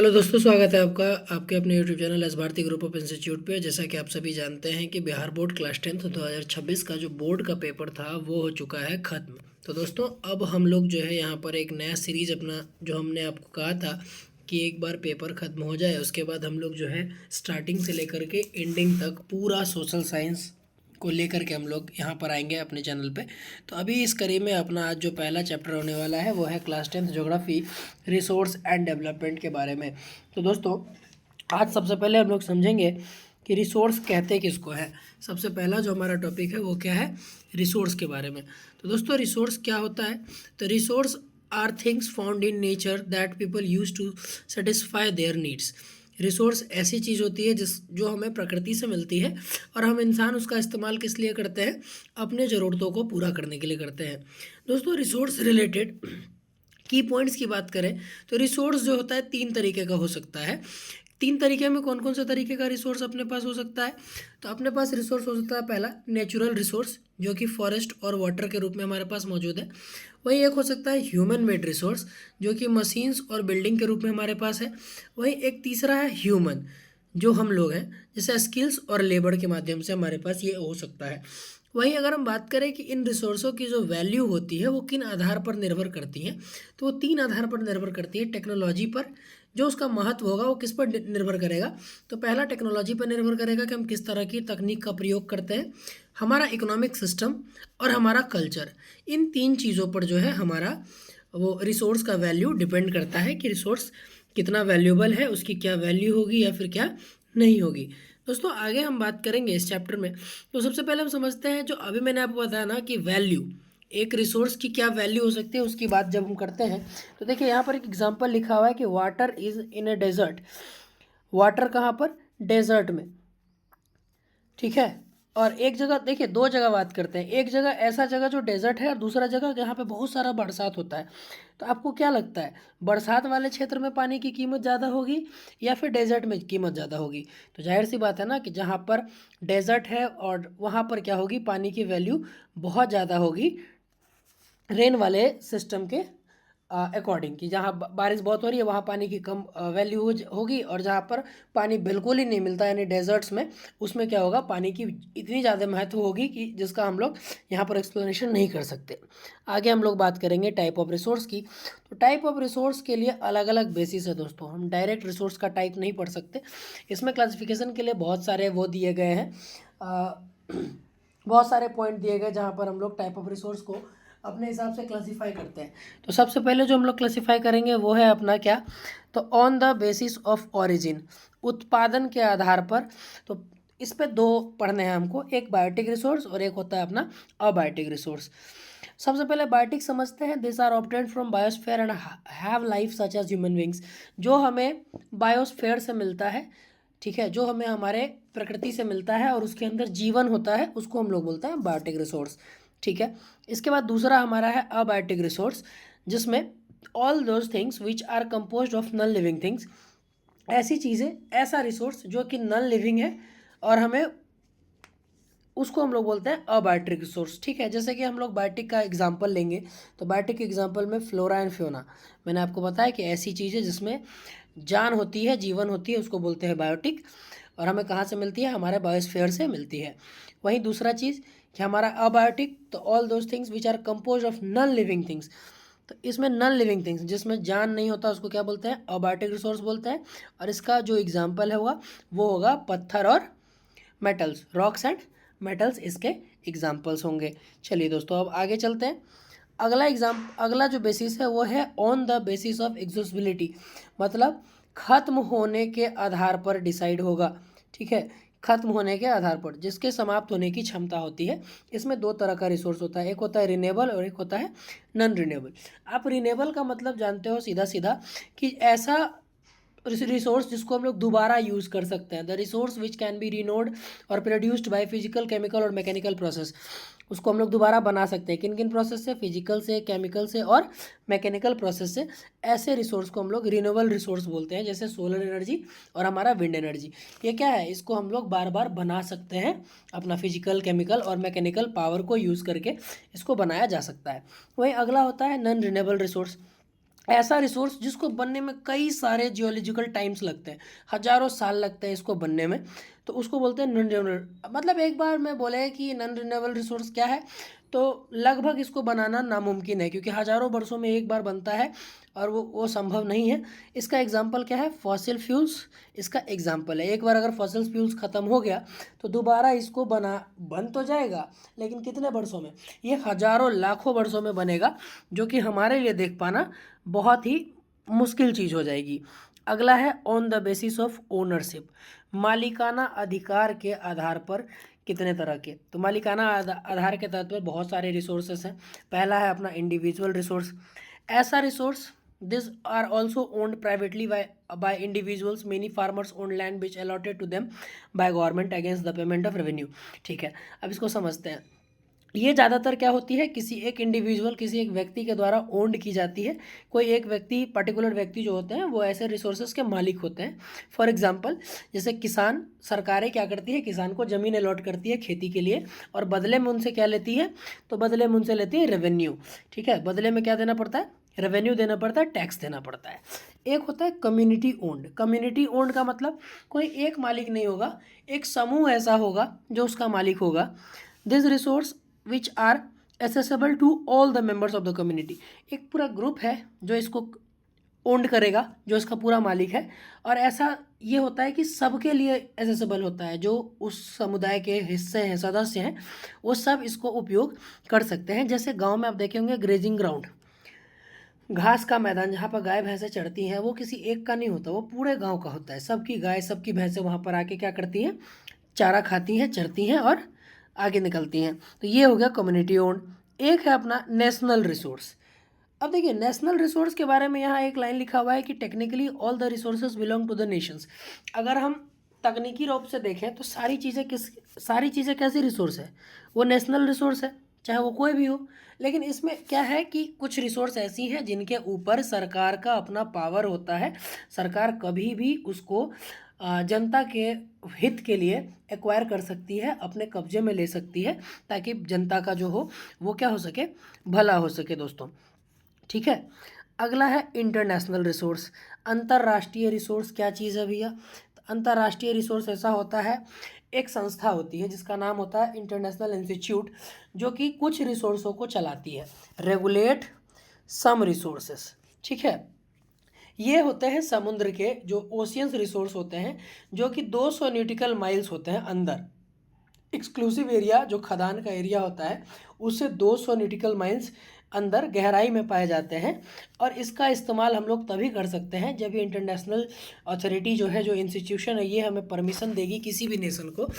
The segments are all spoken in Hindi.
हेलो दोस्तों, स्वागत है आपका आपके अपने YouTube channel S Bharti group of institute पे। जैसा कि आप सभी जानते हैं कि बिहार बोर्ड क्लास 10th 2026 का जो बोर्ड का पेपर था वो हो चुका है ख़त्म। तो दोस्तों अब हम लोग जो है यहाँ पर एक नया सीरीज़ अपना, जो हमने आपको कहा था कि एक बार पेपर ख़त्म हो जाए उसके बाद हम लोग जो है स्टार्टिंग से लेकर के एंडिंग तक पूरा सोशल साइंस को लेकर के हम लोग यहाँ पर आएंगे अपने चैनल पे। तो अभी इस कड़ी में अपना आज जो पहला चैप्टर होने वाला है वो है class 10th geography, resource and development के बारे में। तो दोस्तों आज सबसे पहले हम लोग समझेंगे कि रिसोर्स कहते किसको है। सबसे पहला जो हमारा टॉपिक है वो क्या है, रिसोर्स के बारे में। तो दोस्तों रिसोर्स क्या होता है, तो resource are things found in nature that people use to satisfy their needs. Resource ऐसी चीज़ होती है जो हमें प्रकृति से मिलती है और हम इंसान उसका इस्तेमाल किस लिए करते हैं, अपने ज़रूरतों को पूरा करने के लिए करते हैं। दोस्तों रिसोर्स रिलेटेड की पॉइंट्स की बात करें तो रिसोर्स जो होता है 3 तरीके का हो सकता है। 3 तरीके में कौन कौन से तरीके का रिसोर्स अपने पास हो सकता है, तो अपने पास रिसोर्स हो सकता है पहला नेचुरल रिसोर्स, जो कि फॉरेस्ट और वाटर के रूप में हमारे पास मौजूद है। वहीं एक हो सकता है ह्यूमन मेड रिसोर्स, जो कि मशीन्स और बिल्डिंग के रूप में हमारे पास है। वहीं एक तीसरा है ह्यूमन, जो हम लोग हैं, जैसे स्किल्स और लेबर के माध्यम से हमारे पास ये हो सकता है। वहीं अगर हम बात करें कि इन रिसोर्सों की जो वैल्यू होती है वो किन आधार पर निर्भर करती है, तो वो 3 आधार पर निर्भर करती है। टेक्नोलॉजी पर, जो उसका महत्व होगा वो किस पर निर्भर करेगा, तो पहला टेक्नोलॉजी पर निर्भर करेगा कि हम किस तरह की तकनीक का प्रयोग करते हैं, हमारा इकोनॉमिक सिस्टम और हमारा कल्चर। इन 3 चीज़ों पर जो है हमारा वो रिसोर्स का वैल्यू डिपेंड करता है कि रिसोर्स कितना वैल्यूएबल है, उसकी क्या वैल्यू होगी या फिर क्या नहीं होगी। दोस्तों आगे हम बात करेंगे इस चैप्टर में। तो सबसे पहले हम समझते हैं, जो अभी मैंने आपको बताया ना कि वैल्यू, एक रिसोर्स की क्या वैल्यू हो सकती है, उसकी बात जब हम करते हैं तो देखिए यहाँ पर एक एग्जांपल लिखा हुआ है कि water is in a desert. Water कहाँ पर, डेजर्ट में, ठीक है। और एक जगह देखिए, 2 जगह बात करते हैं, एक जगह ऐसा जगह जो डेजर्ट है और दूसरा जगह जहाँ पे बहुत सारा बरसात होता है। तो आपको क्या लगता है, बरसात वाले क्षेत्र में पानी की कीमत ज़्यादा होगी या फिर डेजर्ट में कीमत ज़्यादा होगी? तो जाहिर सी बात है ना कि जहाँ पर डेजर्ट है और वहाँ पर क्या होगी, पानी की वैल्यू बहुत ज़्यादा होगी रेन वाले सिस्टम के अकॉर्डिंग, कि जहाँ बारिश बहुत हो रही है वहाँ पानी की कम वैल्यू होगी, और जहाँ पर पानी बिल्कुल ही नहीं मिलता यानी डेजर्ट्स में, उसमें क्या होगा, पानी की इतनी ज़्यादा महत्व होगी कि जिसका हम लोग यहाँ पर एक्सप्लेनेशन नहीं कर सकते। आगे हम लोग बात करेंगे टाइप ऑफ रिसोर्स की। तो टाइप ऑफ रिसोर्स के लिए अलग अलग बेसिस है दोस्तों, हम डायरेक्ट रिसोर्स का टाइप नहीं पढ़ सकते। इसमें क्लासिफिकेशन के लिए बहुत सारे वो दिए गए हैं, बहुत सारे पॉइंट दिए गए जहाँ पर हम लोग टाइप ऑफ रिसोर्स को अपने हिसाब से क्लासीफाई करते हैं। तो सबसे पहले जो हम लोग क्लासीफाई करेंगे वो है अपना क्या, तो on the basis of origin, उत्पादन के आधार पर। तो इस पे 2 पढ़ने हैं हमको, एक बायोटिक रिसोर्स और एक होता है अपना अबायोटिक रिसोर्स। सबसे पहले बायोटिक समझते हैं, this are obtained from biosphere and have life such as human beings. जो हमें बायोस्फेयर से मिलता है, ठीक है, जो हमें हमारे प्रकृति से मिलता है और उसके अंदर जीवन होता है, उसको हम लोग बोलते हैं बायोटिक रिसोर्स, ठीक है। इसके बाद दूसरा हमारा है अबायोटिक रिसोर्स, जिसमें all those things which are composed of non living things, ऐसी चीज़ें, ऐसा रिसोर्स जो कि नॉन लिविंग है और हमें उसको हम लोग बोलते हैं अबायोटिक रिसोर्स, ठीक है। जैसे कि हम लोग बायोटिक का एग्जांपल लेंगे, तो बायोटिक के एग्जांपल में फ्लोरा एंड फ्योना, मैंने आपको बताया कि ऐसी चीज़ें जिसमें जान होती है, जीवन होती है, उसको बोलते हैं बायोटिक, और हमें कहाँ से मिलती है, हमारे बायोस्फीयर से मिलती है। वहीं दूसरा चीज़ कि हमारा अबायोटिक, तो all those things which are compose of non living things. तो इसमें नॉन लिविंग थिंग्स जिसमें जान नहीं होता उसको क्या बोलते हैं, अबायोटिक रिसोर्स बोलते हैं। और इसका जो एग्जाम्पल है होगा वो होगा पत्थर और मेटल्स, रॉक्स एंड मेटल्स इसके एग्जाम्पल्स होंगे। चलिए दोस्तों अब आगे चलते हैं। अगला जो बेसिस है वो है on the basis of exhaustibility, मतलब खत्म होने के आधार पर डिसाइड होगा, ठीक है। खत्म होने के आधार पर, जिसके समाप्त होने की क्षमता होती है। इसमें 2 तरह का रिसोर्स होता है, एक होता है रिन्यूएबल और एक होता है नॉन रिन्यूएबल। आप रिन्यूएबल का मतलब जानते हो सीधा सीधा कि ऐसा रिसोर्स जिसको हम लोग दोबारा यूज़ कर सकते हैं, the resource which can be renowned और प्रोड्यूस्ड बाय फिजिकल, केमिकल और मैकेनिकल प्रोसेस। उसको हम लोग दोबारा बना सकते हैं, किन किन प्रोसेस से, फिजिकल से, केमिकल से और मैकेनिकल प्रोसेस से। ऐसे रिसोर्स को हम लोग रिन्यूएबल रिसोर्स बोलते हैं, जैसे सोलर एनर्जी और हमारा विंड एनर्जी। ये क्या है, इसको हम लोग बार बार बना सकते हैं, अपना फिजिकल, केमिकल और मैकेनिकल पावर को यूज़ करके इसको बनाया जा सकता है। वहीं अगला होता है नॉन रिन्यूएबल रिसोर्स, ऐसा रिसोर्स जिसको बनने में कई सारे जियोलॉजिकल टाइम्स लगते हैं, हजारों साल लगते हैं इसको बनने में, तो उसको बोलते हैं नॉन रिन्यूएबल। मतलब एक बार मैं बोले कि नॉन रिन्यूएबल रिसोर्स क्या है, तो लगभग इसको बनाना नामुमकिन है, क्योंकि हजारों वर्षों में एक बार बनता है और वो संभव नहीं है। इसका एग्जाम्पल क्या है, फॉसिल फ्यूल्स इसका एग्जाम्पल है। एक बार अगर फॉसिल फ्यूल्स ख़त्म हो गया तो दोबारा इसको बन तो जाएगा, लेकिन कितने वर्षों में, ये हजारों लाखों वर्षों में बनेगा, जो कि हमारे लिए देख पाना बहुत ही मुश्किल चीज़ हो जाएगी। अगला है on the basis of ownership, मालिकाना अधिकार के आधार पर कितने तरह के। तो मालिकाना आधार के तहत पर बहुत सारे रिसोर्सेस हैं। पहला है अपना इंडिविजुअल रिसोर्स। ऐसा resource this are also owned privately by individuals, many farmers own land which allotted to them by government against the payment of revenue. ठीक है, अब इसको समझते हैं। ये ज़्यादातर क्या होती है, किसी एक इंडिविजुअल, किसी एक व्यक्ति के द्वारा ओन्ड की जाती है। कोई एक व्यक्ति, पर्टिकुलर व्यक्ति जो होते हैं वो ऐसे रिसोर्सेज के मालिक होते हैं। फॉर एग्जांपल, जैसे किसान, सरकारें क्या करती है, किसान को ज़मीन अलॉट करती है खेती के लिए, और बदले में उनसे क्या लेती है, तो बदले में उनसे लेती है रेवेन्यू। ठीक है, बदले में क्या देना पड़ता है, रेवेन्यू देना पड़ता है, टैक्स देना पड़ता है। एक होता है कम्युनिटी ओन्ड। कम्युनिटी ओन्ड का मतलब कोई एक मालिक नहीं होगा, एक समूह ऐसा होगा जो उसका मालिक होगा। This resource which are accessible to all the members of the community. एक पूरा ग्रुप है जो इसको ओन्ड करेगा, जो इसका पूरा मालिक है, और ऐसा ये होता है कि सबके लिए एसेसेबल होता है, जो उस समुदाय के हिस्से हैं, सदस्य हैं, वो सब इसको उपयोग कर सकते हैं। जैसे गांव में आप देखे होंगे ग्रेजिंग ग्राउंड, घास का मैदान जहाँ पर गाय भैंसें चढ़ती हैं, वो किसी एक का नहीं होता, वो पूरे गांव का होता है। सबकी गाय, सबकी भैंसें वहाँ पर आके क्या करती हैं, चारा खाती हैं, चरती हैं और आगे निकलती हैं। तो ये हो गया कम्युनिटी ओन्ड। एक है अपना नेशनल रिसोर्स। अब देखिए, नेशनल रिसोर्स के बारे में यहाँ एक लाइन लिखा हुआ है कि technically all the resources belong to the nations. अगर हम तकनीकी रूप से देखें तो सारी चीज़ें कैसी रिसोर्स है, वो नेशनल रिसोर्स है, चाहे वो कोई भी हो। लेकिन इसमें क्या है कि कुछ रिसोर्स ऐसी हैं जिनके ऊपर सरकार का अपना पावर होता है। सरकार कभी भी उसको जनता के हित के लिए एक्वायर कर सकती है, अपने कब्जे में ले सकती है, ताकि जनता का जो हो वो क्या हो सके, भला हो सके दोस्तों। ठीक है, अगला है इंटरनेशनल रिसोर्स। अंतर्राष्ट्रीय रिसोर्स क्या चीज़ है भैया, तो अंतर्राष्ट्रीय रिसोर्स ऐसा होता है, एक संस्था होती है जिसका नाम होता है इंटरनेशनल इंस्टीट्यूट, जो कि कुछ रिसोर्सों को चलाती है, रेगुलेट सम रिसोर्सेस। ठीक है, ये होते हैं समुद्र के जो ओशियंस रिसोर्स होते हैं, जो कि 200 न्यूटिकल माइल्स होते हैं अंदर। एक्सक्लूसिव एरिया जो खदान का एरिया होता है, उससे 200 न्यूटिकल माइल्स अंदर गहराई में पाए जाते हैं। और इसका इस्तेमाल हम लोग तभी कर सकते हैं जब ये इंटरनेशनल अथॉरिटी जो है, जो इंस्टीट्यूशन है, ये हमें परमिशन देगी किसी भी नेशन को,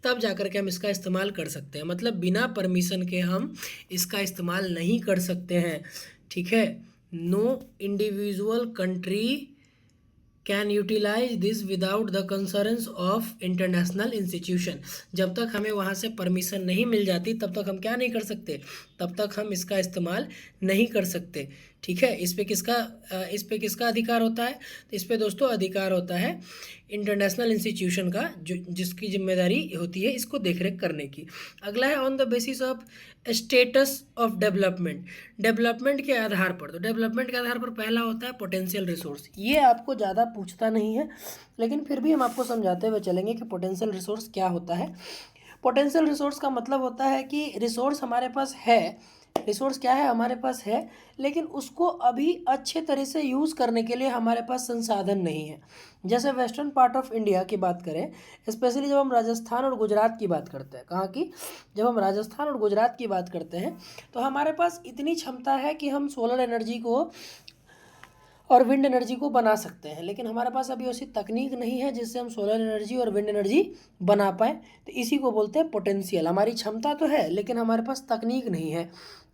तब जाकर के हम इसका इस्तेमाल कर सकते हैं। मतलब बिना परमिशन के हम इसका इस्तेमाल नहीं कर सकते हैं। ठीक है, no individual country can utilise this without the concerns of international institution. जब तक हमें वहाँ से परमिशन नहीं मिल जाती तब तक हम क्या नहीं कर सकते, तब तक हम इसका इस्तेमाल नहीं कर सकते। ठीक है, इस पे किसका अधिकार होता है, तो इस पे दोस्तों अधिकार होता है इंटरनेशनल इंस्टीट्यूशन का, जो जिसकी जिम्मेदारी होती है इसको देखरेख करने की। अगला है on the basis of status of development. Development के आधार पर, तो डेवलपमेंट के आधार पर पहला होता है पोटेंशियल रिसोर्स। ये आपको ज़्यादा पूछता नहीं है, लेकिन फिर भी हम आपको समझाते हुए चलेंगे कि पोटेंशियल रिसोर्स क्या होता है। पोटेंशियल रिसोर्स का मतलब होता है कि रिसोर्स हमारे पास है, रिसोर्स क्या है, हमारे पास है, लेकिन उसको अभी अच्छे तरह से यूज़ करने के लिए हमारे पास संसाधन नहीं है। जैसे वेस्टर्न पार्ट ऑफ इंडिया की बात करें, स्पेशली जब हम राजस्थान और गुजरात की बात करते हैं, कहाँ की, जब हम राजस्थान और गुजरात की बात करते हैं, तो हमारे पास इतनी क्षमता है कि हम सोलर एनर्जी को और विंड एनर्जी को बना सकते हैं, लेकिन हमारे पास अभी ऐसी तकनीक नहीं है जिससे हम सोलर एनर्जी और विंड एनर्जी बना पाएँ। तो इसी को बोलते हैं पोटेंशियल। हमारी क्षमता तो है लेकिन हमारे पास तकनीक नहीं है।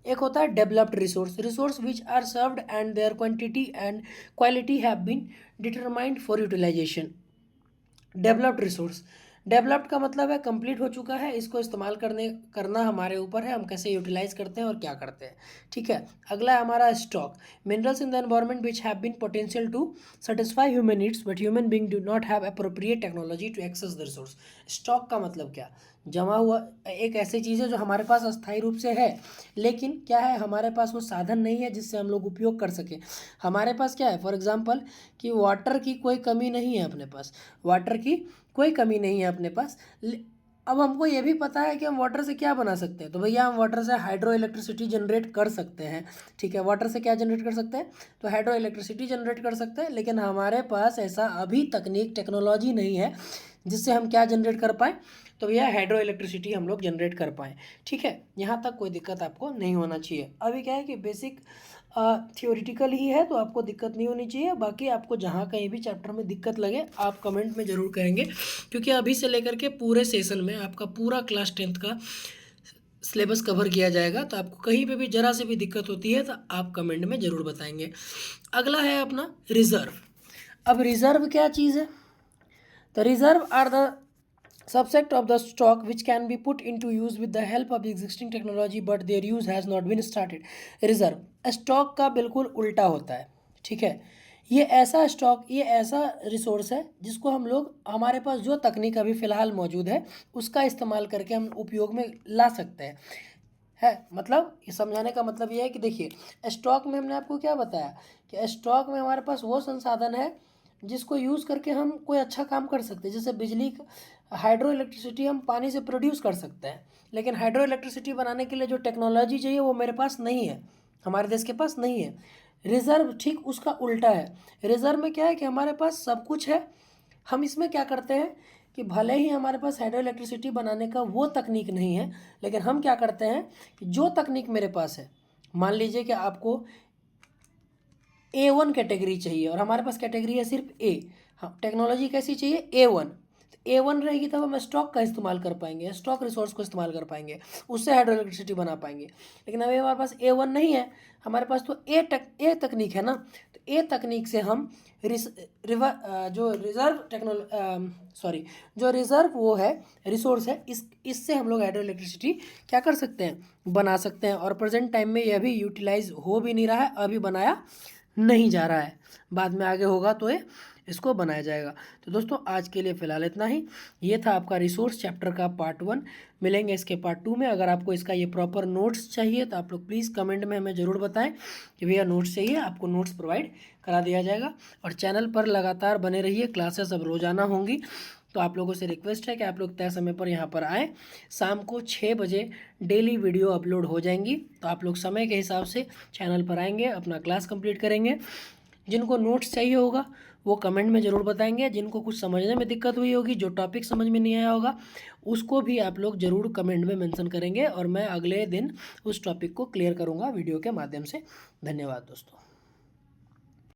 एक होता है developed resource, resource which are served and their quantity and quality have been determined for utilisation. Developed resource, developed का मतलब है कंप्लीट हो चुका है, इसको इस्तेमाल करना हमारे ऊपर है, हम कैसे यूटिलाइज करते हैं और क्या करते हैं। ठीक है, अगला है हमारा stock. Minerals in the environment which have been potential to satisfy human needs but human being do not have appropriate technology to access the resource. Stock का मतलब क्या, जमा हुआ एक ऐसी चीज़ है जो हमारे पास अस्थायी रूप से है, लेकिन क्या है, हमारे पास वो साधन नहीं है जिससे हम लोग उपयोग कर सकें। हमारे पास क्या है, फॉर एग्जांपल कि वाटर की कोई कमी नहीं है अपने पास, वाटर की कोई कमी नहीं है अपने पास। अब हमको ये भी पता है कि हम वाटर से क्या बना सकते हैं, तो भैया हम वाटर से हाइड्रो इलेक्ट्रिसिटी जनरेट कर सकते हैं। ठीक है, वाटर से क्या जनरेट कर सकते हैं, तो हाइड्रो इलेक्ट्रिसिटी जनरेट कर सकते हैं, लेकिन हमारे पास ऐसा अभी तकनीक टेक्नोलॉजी नहीं है जिससे हम क्या जनरेट कर पाएँ, तो भैया हाइड्रो इलेक्ट्रिसिटी हम लोग जनरेट कर पाएँ। ठीक है, यहाँ तक कोई दिक्कत आपको नहीं होना चाहिए। अभी क्या है कि बेसिक थियोरिटिकल ही है, तो आपको दिक्कत नहीं होनी चाहिए। बाकी आपको जहाँ कहीं भी चैप्टर में दिक्कत लगे आप कमेंट में ज़रूर करेंगे, क्योंकि अभी से लेकर के पूरे सेशन में आपका पूरा क्लास 10th का सिलेबस कवर किया जाएगा। तो आपको कहीं पे भी ज़रा से भी दिक्कत होती है तो आप कमेंट में ज़रूर बताएंगे। अगला है अपना रिज़र्व। अब रिज़र्व क्या चीज़ है, तो reserve are the subset of the stock which can be put into use with the help of existing technology but their use has not been started. Reserve stock का बिल्कुल उल्टा होता है। ठीक है, ये ऐसा स्टॉक, ये ऐसा रिसोर्स है जिसको हम लोग, हमारे पास जो तकनीक अभी फ़िलहाल मौजूद है उसका इस्तेमाल करके हम उपयोग में ला सकते हैं। है मतलब ये समझाने का मतलब ये है कि देखिए, स्टॉक में हमने आपको क्या बताया कि स्टॉक में हमारे पास वो संसाधन है जिसको यूज़ करके हम कोई अच्छा काम कर सकते हैं। जैसे बिजली, हाइड्रो इलेक्ट्रिसिटी हम पानी से प्रोड्यूस कर सकते हैं, लेकिन हाइड्रो इलेक्ट्रिसिटी बनाने के लिए जो टेक्नोलॉजी चाहिए वो मेरे पास नहीं है, हमारे देश के पास नहीं है। रिज़र्व ठीक उसका उल्टा है। रिज़र्व में क्या है कि हमारे पास सब कुछ है, हम इसमें क्या करते हैं कि भले ही हमारे पास हाइड्रो इलेक्ट्रिसिटी बनाने का वो तकनीक नहीं है, लेकिन हम क्या करते हैं कि जो तकनीक मेरे पास है, मान लीजिए कि आपको A1 कैटेगरी चाहिए और हमारे पास कैटेगरी है सिर्फ A। हाँ, टेक्नोलॉजी कैसी चाहिए, A1। तो A1 रहेगी तब हम स्टॉक का इस्तेमाल कर पाएंगे, स्टॉक रिसोर्स को इस्तेमाल कर पाएंगे, उससे हाइड्रो इलेक्ट्रिसिटी बना पाएंगे। लेकिन अभी हमारे पास A1 नहीं है, हमारे पास तो ए तकनीक है ना। तो ए तकनीक से हम जो रिज़र्व वो है, रिसोर्स है, इससे हम लोग हाइड्रो इलेक्ट्रिसिटी क्या कर सकते हैं, बना सकते हैं। और प्रेजेंट टाइम में यह भी यूटिलाइज हो भी नहीं रहा है, अभी बनाया नहीं जा रहा है, बाद में आगे होगा तो ये इसको बनाया जाएगा। तो दोस्तों आज के लिए फ़िलहाल इतना ही। ये था आपका रिसोर्स चैप्टर का पार्ट 1। मिलेंगे इसके पार्ट 2 में। अगर आपको इसका ये प्रॉपर नोट्स चाहिए तो आप लोग प्लीज़ कमेंट में हमें ज़रूर बताएं कि भैया नोट्स चाहिए, आपको नोट्स प्रोवाइड करा दिया जाएगा। और चैनल पर लगातार बने रहिए, क्लासेस अब रोज़ाना होंगी। तो आप लोगों से रिक्वेस्ट है कि आप लोग तय समय पर यहाँ पर आएँ। शाम को 6 बजे डेली वीडियो अपलोड हो जाएंगी, तो आप लोग समय के हिसाब से चैनल पर आएंगे, अपना क्लास कंप्लीट करेंगे। जिनको नोट्स चाहिए होगा वो कमेंट में ज़रूर बताएंगे, जिनको कुछ समझने में दिक्कत हुई होगी, जो टॉपिक समझ में नहीं आया होगा, उसको भी आप लोग ज़रूर कमेंट में मेंशन करेंगे और मैं अगले दिन उस टॉपिक को क्लियर करूँगा वीडियो के माध्यम से। धन्यवाद दोस्तों।